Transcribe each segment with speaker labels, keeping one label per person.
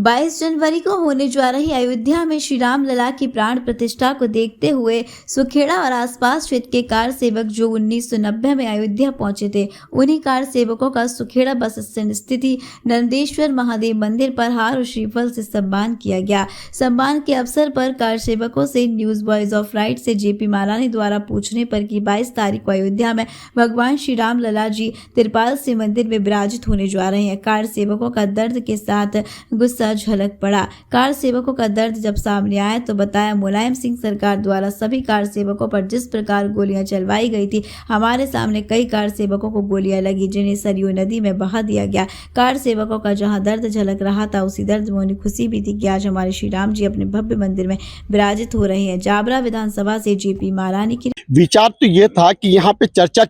Speaker 1: 22 जनवरी को होने जा रही अयोध्या में श्री राम लला की प्राण प्रतिष्ठा को देखते हुए सुखेड़ा और आसपास क्षेत्र के कार सेवक जो 1990 में अयोध्या पहुंचे थे, उन्हीं कार सेवकों का सुखेड़ा बस स्टैंड स्थित नंदेश्वर महादेव मंदिर पर हार और श्रीफल से सम्मान किया गया। सम्मान के अवसर पर कार सेवकों से न्यूज बॉयज ऑफ राइट से जेपी मालानी द्वारा पूछने पर कि 22 तारीख को अयोध्या में भगवान श्री राम लला जी तिरपाल से मंदिर में विराजित होने जा रहे हैं। कार सेवकों का दर्द के साथ गुस्सा झलक पड़ा। कार सेवकों का दर्द जब सामने आया तो बताया, मुलायम सिंह सरकार द्वारा सभी कार सेवकों पर जिस प्रकार गोलियां चलवाई गई थी, हमारे सामने कई कार सेवकों को गोलियां लगी जिन्हें सरयू नदी में बहा दिया गया। कार सेवकों का जहां दर्द झलक रहा था, उसी दर्द में उन्हें खुशी भी थी कि आज हमारे श्री राम जी अपने भव्य मंदिर में विराजित हो रहे हैं। जाबरा विधानसभा से जेपी मालानी की
Speaker 2: विचार तो ये था कि यहाँ पे चर्चा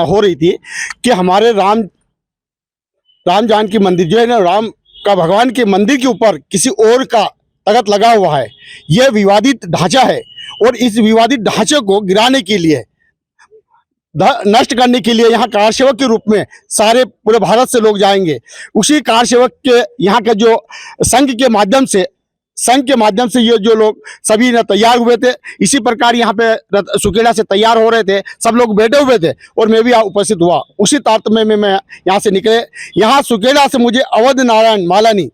Speaker 2: हो रही थी कि हमारे राम जानकी मंदिर जो है ना, राम का भगवान के मंदिर के ऊपर किसी और का तख्त लगा हुआ है। यह विवादित ढांचा है और इस विवादित ढांचे को गिराने के लिए, नष्ट करने के लिए यहाँ कार सेवक के रूप में सारे पूरे भारत से लोग जाएंगे। उसी कार सेवक के यहाँ का जो संघ के माध्यम से ये जो लोग सभी ने तैयार हुए थे, इसी प्रकार यहाँ पे सुखेड़ा से तैयार हो रहे थे, सब लोग बैठे हुए थे और मैं भी उपस्थित हुआ। उसी तारतम्य में मैं यहाँ से निकले। यहाँ सुखेड़ा से मुझे अवध नारायण मालानी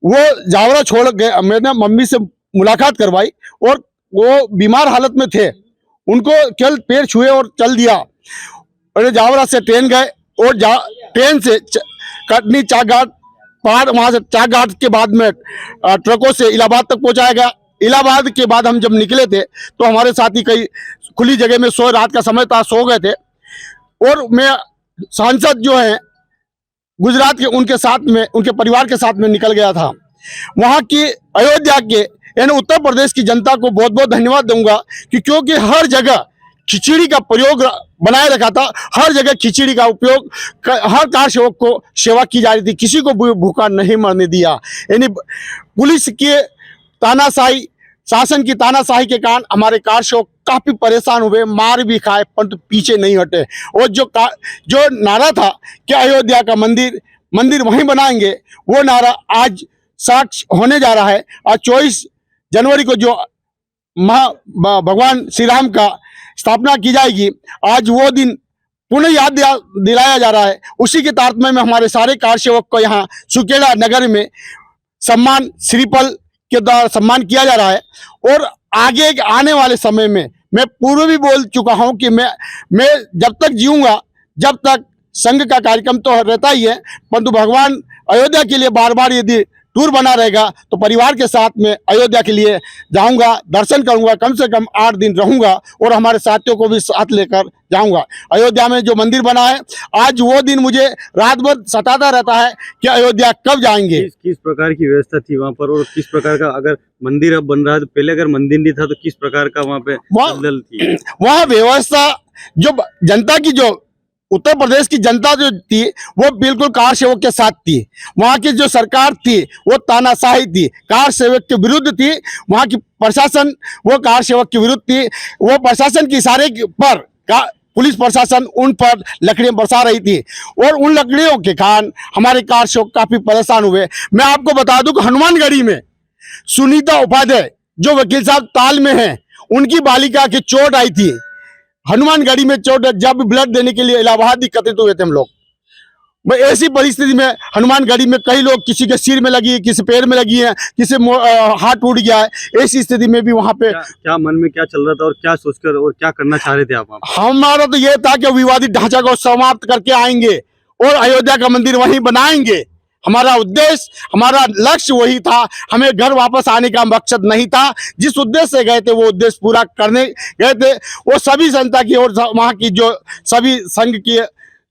Speaker 2: वो जावरा छोड़ गए, मैंने मम्मी से मुलाकात करवाई और वो बीमार हालत में थे, उनको केवल पैर छुए और चल दिया। और जावरा से ट्रेन गए और ट्रेन से कटनी चाघाट पहाड़, वहां से चाघाट के बाद में ट्रकों से इलाहाबाद तक पहुंचाया गया। इलाहाबाद के बाद हम जब निकले थे तो हमारे साथी कई खुली जगह में रात का समय था, सो गए थे और मैं सांसद जो है गुजरात के, उनके साथ में, उनके परिवार के साथ में निकल गया था। वहां की अयोध्या के यानी उत्तर प्रदेश की जनता को बहुत बहुत धन्यवाद दूंगा कि क्योंकि हर जगह खिचड़ी का प्रयोग बनाए रखा था, हर जगह खिचड़ी का उपयोग, हर कार सेवक को सेवा की जा रही थी, किसी को भूखा नहीं मरने दिया। यानी पुलिस के तानाशाही, शासन की तानाशाही के कारण हमारे कार सेवक काफी परेशान हुए, मार भी खाए परंतु पीछे नहीं हटे। और जो नारा था कि अयोध्या का मंदिर वहीं बनाएंगे, वो नारा आज साक्ष होने जा रहा है। आज 24 जनवरी को जो भगवान श्री राम का स्थापना की जाएगी, आज वो दिन पुनः याद दिलाया जा रहा है। उसी के तारतम्य में हमारे सारे कार सेवक को यहाँ सुखेड़ा नगर में सम्मान, श्रीफल के द्वारा सम्मान किया जा रहा है। और आगे आने वाले समय में मैं पूर्व भी बोल चुका हूँ कि मैं जब तक जीऊंगा, जब तक संघ का कार्यक्रम तो रहता ही है, परंतु भगवान अयोध्या के लिए बार बार यदि टूर बना रहेगा तो परिवार के साथ में अयोध्या के लिए जाऊंगा, दर्शन करूंगा, कम से कम 8 दिन रहूंगा और हमारे साथियों को भी साथ लेकर जाऊंगा। अयोध्या में जो मंदिर बना है, आज वो दिन मुझे रात भर सताता रहता है कि अयोध्या कब जाएंगे।
Speaker 3: किस प्रकार की व्यवस्था थी वहाँ पर और किस प्रकार का, अगर मंदिर अब बन रहा है तो पहले अगर मंदिर नहीं था तो किस प्रकार का वहाँ पे थी?
Speaker 2: वहाँ व्यवस्था जो जनता की, जो उत्तर प्रदेश की जनता जो थी वो बिल्कुल कार सेवक के साथ थी। वहाँ की जो सरकार थी वो तानाशाही थी, कार सेवक के विरुद्ध थी। वहाँ की प्रशासन वो कार सेवक के विरुद्ध थी। वो प्रशासन के इशारे पर पुलिस प्रशासन उन पर लकड़ियां बरसा रही थी और उन लकड़ियों के कारण हमारे कार सेवक काफी परेशान हुए। मैं आपको बता दूं कि हनुमानगढ़ी में सुनीता उपाध्याय जो वकील साहब ताल में हैं, उनकी बालिका की चोट आई थी। हनुमानगढ़ी में चोट, जब ब्लड देने के लिए इलाहाबाद एकत्रित हुए थे हम लोग। ऐसी परिस्थिति में हनुमानगढ़ी में कई लोग, किसी के सिर में लगी है, किसी पैर में लगी है, किसी हाथ टूट गया है। ऐसी स्थिति में भी वहाँ पे
Speaker 3: क्या मन में क्या चल रहा था और क्या सोचकर और क्या करना चाह रहे थे आप?
Speaker 2: हमारा तो ये था कि विवादित ढांचा को समाप्त करके आएंगे और अयोध्या का मंदिर वहीं बनाएंगे। हमारा उद्देश्य, हमारा लक्ष्य वही था। हमें घर वापस आने का मकसद नहीं था। जिस उद्देश्य से गए थे वो उद्देश्य पूरा करने गए थे। वो सभी जनता की और वहाँ की जो सभी संघ की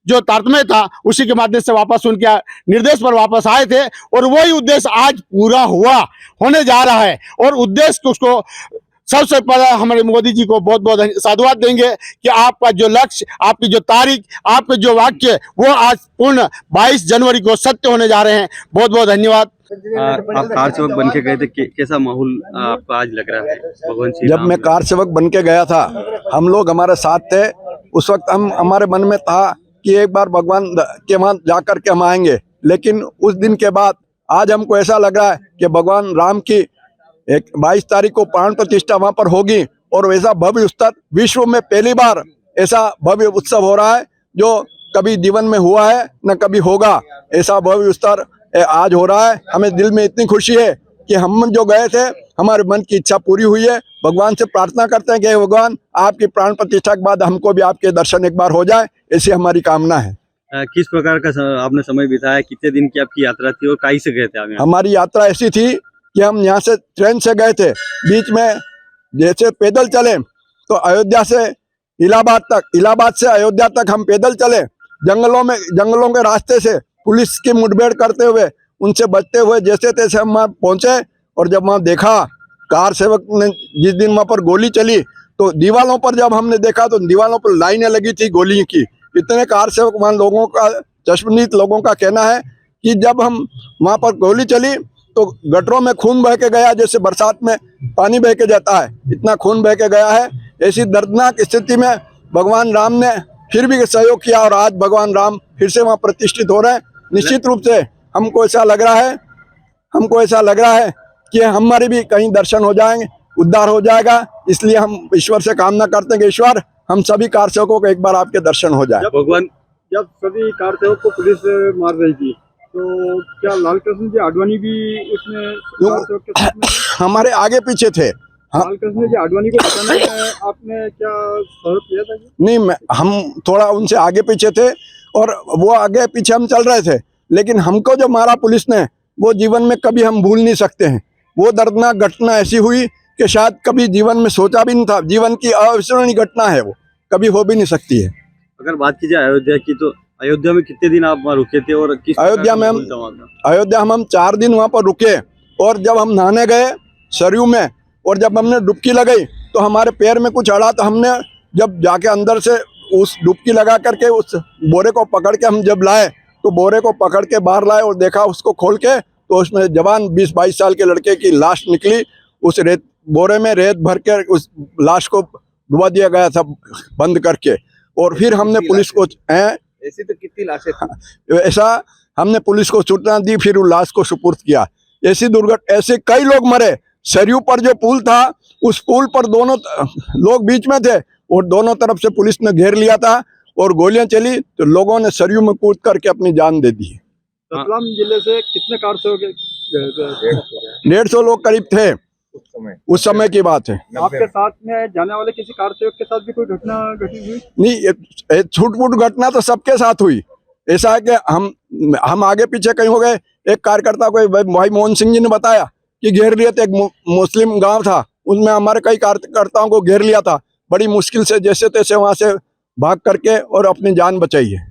Speaker 2: जो तारतम्य था, उसी के माध्यम से वापस उनके निर्देश पर वापस आए थे और वही उद्देश्य आज पूरा होने जा रहा है। और उद्देश्य उसको सबसे पहले हमारे मोदी जी को बहुत बहुत साधुवाद देंगे कि आपका जो लक्ष्य, आपकी जो तारीख, आपके जो वाक्य, वो आज पूर्ण 22 जनवरी को सत्य होने जा रहे हैं। बहुत बहुत धन्यवाद।
Speaker 3: आप कार सेवक बन के गए थे, कैसा माहौल आपको आज लग रहा है? भगवान श्री
Speaker 4: जब मैं कार सेवक बन के गया था, हम लोग हमारे साथ थे। उस वक्त हमारे मन में था कि एक बार भगवान के वहां जाकर के हम आएंगे, लेकिन उस दिन के बाद आज हमको ऐसा लग रहा है कि भगवान राम की 22 तारीख को प्राण प्रतिष्ठा वहां पर होगी और वैसा भव्य उत्सव विश्व में पहली बार ऐसा भव्य उत्सव हो रहा है जो कभी जीवन में हुआ है न कभी होगा। ऐसा भव्य उत्सव आज हो रहा है। हमें दिल में इतनी खुशी है कि हम जो गए थे हमारे मन की इच्छा पूरी हुई है। भगवान से प्रार्थना करते हैं कि हे भगवान आपकी प्राण प्रतिष्ठा के बाद हमको भी आपके दर्शन एक बार हो जाए, ऐसी हमारी कामना है।
Speaker 3: किस प्रकार का आपने समय बिताया, कितने दिन की आपकी यात्रा थी और कहीं से गए थे आप यहाँ?
Speaker 4: हमारी यात्रा ऐसी थी कि हम यहाँ से ट्रेन से गए थे, बीच में जैसे पैदल चले तो अयोध्या से इलाहाबाद तक, इलाहाबाद से अयोध्या तक हम पैदल चले, जंगलों के रास्ते से पुलिस की मुठभेड़ करते हुए, उनसे बचते हुए जैसे तैसे हम वहाँ पहुंचे। और जब वहाँ देखा कार सेवक ने जिस दिन वहाँ पर गोली चली तो दीवालों पर जब हमने देखा तो दीवालों पर लाइनें लगी थी गोली की। इतने कार सेवक वहाँ लोगों का, चश्मदीद लोगों का कहना है कि जब हम वहाँ पर गोली चली तो गटरों में खून बह के गया, जैसे बरसात में पानी बह के जाता है, इतना खून बह के गया है। ऐसी दर्दनाक स्थिति में भगवान राम ने फिर भी सहयोग किया और आज भगवान राम फिर से वहाँ प्रतिष्ठित हो रहे हैं। निश्चित रूप से हमको ऐसा लग रहा है कि हमारे भी कहीं दर्शन हो जाएंगे, उद्धार हो जाएगा। इसलिए हम ईश्वर से कामना करते हैं कि ईश्वर हम सभी कार सेवकों को एक बार आपके दर्शन हो जाए।
Speaker 5: जब सभी कार सेवक को पुलिस मार रही थी तो क्या लालकृष्ण जी आडवाणी भी उसमें कार सेवक के साथ में थे?
Speaker 4: हमारे आगे पीछे थे।
Speaker 5: लालकृष्ण जी आडवाणी को बचाने में आपने क्या सहयोग किया था?
Speaker 4: नहीं, हम थोड़ा उनसे आगे पीछे थे और वो आगे पीछे हम चल रहे थे, लेकिन हमको जो मारा पुलिस ने वो जीवन में कभी हम भूल नहीं सकते हैं। वो दर्दनाक घटना ऐसी हुई कि शायद कभी जीवन में सोचा भी नहीं था। जीवन की अविस्मरणीय घटना है, वो कभी हो भी नहीं सकती है।
Speaker 3: अगर बात की जाए अयोध्या की तो अयोध्या में कितने दिन आप वहाँ रुके थे और किस
Speaker 4: अयोध्या में हम 4 दिन वहाँ पर रुके और जब हम नहाने गए सरयू में और जब हमने डुबकी लगाई तो हमारे पैर में कुछ अड़ा, तो हमने जब जाके अंदर से उस डुबकी लगा करके उस बोरे को पकड़ के हम जब लाए तो बोरे को पकड़ के बाहर लाए और देखा उसको खोल के तो उसमें जवान 20-22 साल के लड़के की लाश निकली। उस बोरे में रेत भर के उस लाश को डुबा दिया गया था बंद करके। और फिर हमने पुलिस को
Speaker 5: ऐसी तो कितनी लाशें थी?
Speaker 4: ऐसा हमने पुलिस को सूचना दी, फिर उस लाश को सुपुर्द किया। ऐसे कई लोग मरे। सरयू पर जो पुल था उस पुल पर दोनों लोग बीच में थे और दोनों तरफ से पुलिस ने घेर लिया था और गोलियां चली तो लोगों ने सरयू में कूद करके अपनी जान दे दी।
Speaker 5: रतलाम जिले से कितने कार सेवक?
Speaker 4: 150 लोग करीब थे उस समय की बात है।
Speaker 5: आपके साथ में जाने वाले किसी कार सेवक के साथ भी कोई घटना घटी हुई?
Speaker 4: नहीं, छूट-फूट घटना तो सबके साथ हुई। ऐसा है कि हम आगे पीछे कहीं हो गए। एक कार्यकर्ता को भाई मोहन सिंह जी ने बताया कि घेर लिए थे, एक मुस्लिम गांव था, उसमें हमारे कई कार्यकर्ताओं को घेर लिया था। बड़ी मुश्किल से जैसे तैसे वहां से भाग करके और अपनी जान बचाई है।